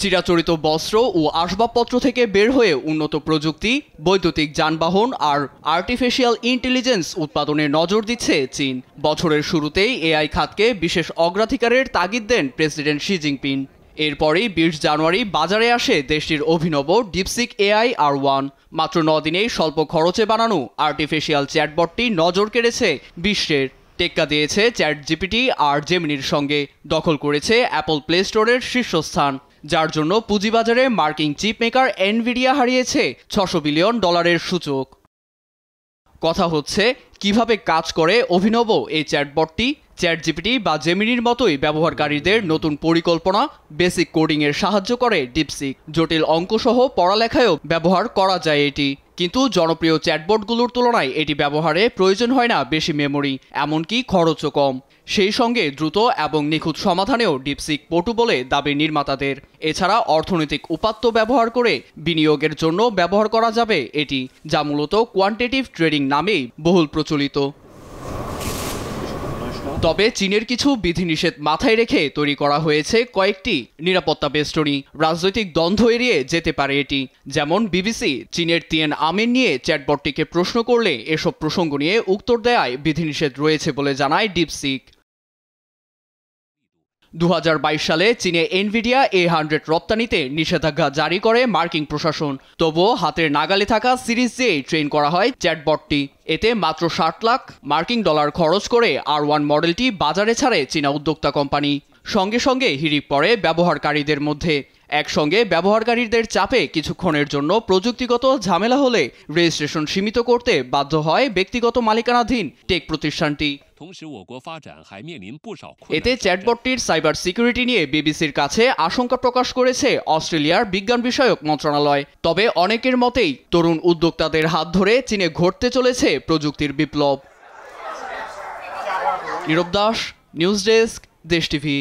চিরাচরিত বস্ত্র ও আসবাবপত্র থেকে বের হয়ে উন্নত প্রযুক্তি, বৈদ্যুতিক যানবাহন আর আর্টিফিশিয়াল ইন্টেলিজেন্স উৎপাদনে নজর দিচ্ছে চীন। বছরের শুরুতেই এআই খাতকে বিশেষ অগ্রাধিকারের তাগিদ দেন প্রেসিডেন্ট শি জিনপিং। এরপরই ২০ জানুয়ারি বাজারে আসে দেশটির অভিনব ডিপসিক এআই R1। মাত্র ৯ দিনেই স্বল্প খরচে বানানো আর্টিফিশিয়াল চ্যাটবটটি নজর কেড়েছে বিশ্বের। টেক্কা দিয়েছে চ্যাট জিপিটি আর জেমিনির সঙ্গে, দখল করেছে অ্যাপল প্লে স্টোরের শীর্ষস্থান, যার জন্য পুঁজিবাজারে মার্কিন চিপ মেকার এনভিডিয়া হারিয়েছে $৬০০ বিলিয়ন সূচক। কথা হচ্ছে কিভাবে কাজ করে অভিনব এই চ্যাটবটটি। চ্যাট জিপিটি বা জেমিনির মতোই ব্যবহারকারীদের নতুন পরিকল্পনা, বেসিক কোডিংয়ের সাহায্য করে ডিপসিক। জটিল অঙ্কসহ পড়ালেখায়ও ব্যবহার করা যায় এটি। কিন্তু জনপ্রিয় চ্যাটবটগুলোর তুলনায় এটি ব্যবহারে প্রয়োজন হয় না বেশি মেমোরি, এমনকি খরচও কম। সেই সঙ্গে দ্রুত এবং নিখুঁত সমাধানেও ডিপসিক পটু বলে দাবি নির্মাতাদের। এছাড়া অর্থনৈতিক উপাত্ত ব্যবহার করে বিনিয়োগের জন্য ব্যবহার করা যাবে এটি, যা মূলত কোয়ান্টিটেটিভ ট্রেডিং নামেই বহুল প্রচলিত। তবে চীনের কিছু বিধিনিষেধ মাথায় রেখে তৈরি করা হয়েছে কয়েকটি নিরাপত্তা বেষ্টনী। রাজনৈতিক দ্বন্দ্ব এড়িয়ে যেতে পারে এটি। যেমন বিবিসি চীনের তিয়ান আমেন নিয়ে চ্যাটবটটিকে প্রশ্ন করলে এসব প্রসঙ্গ নিয়ে উত্তর দেয়ায় বিধিনিষেধ রয়েছে বলে জানায় ডিপসিক। ২০২২ সালে চীনে এনভিডিয়া A100 রপ্তানিতে নিষেধাজ্ঞা জারি করে মার্কিন প্রশাসন। তবুও হাতের নাগালে থাকা সিরিজ দিয়েই ট্রেন করা হয় চ্যাটবটটি। এতে মাত্র $৬০ লাখ খরচ করে R1 মডেলটি বাজারে ছাড়ে চীনা উদ্যোক্তা কোম্পানি। সঙ্গে সঙ্গে হিড়িক পড়ে ব্যবহারকারীদের মধ্যে। একসঙ্গে ব্যবহারকারীদের চাপে কিছুক্ষণের জন্য প্রযুক্তিগত ঝামেলা হলে রেজিস্ট্রেশন সীমিত করতে বাধ্য হয় ব্যক্তিগত মালিকানাধীন টেক প্রতিষ্ঠানটি। এতে চ্যাটবটটির সাইবার সিকিউরিটি নিয়ে বিবিসির কাছে আশঙ্কা প্রকাশ করেছে অস্ট্রেলিয়ার বিজ্ঞান বিষয়ক মন্ত্রণালয়। তবে অনেকের মতেই তরুণ উদ্যোক্তাদের হাত ধরে চীনে ঘটতে চলেছে প্রযুক্তির বিপ্লব। নীরব দাস, নিউজ ডেস্ক, দেশ টিভি।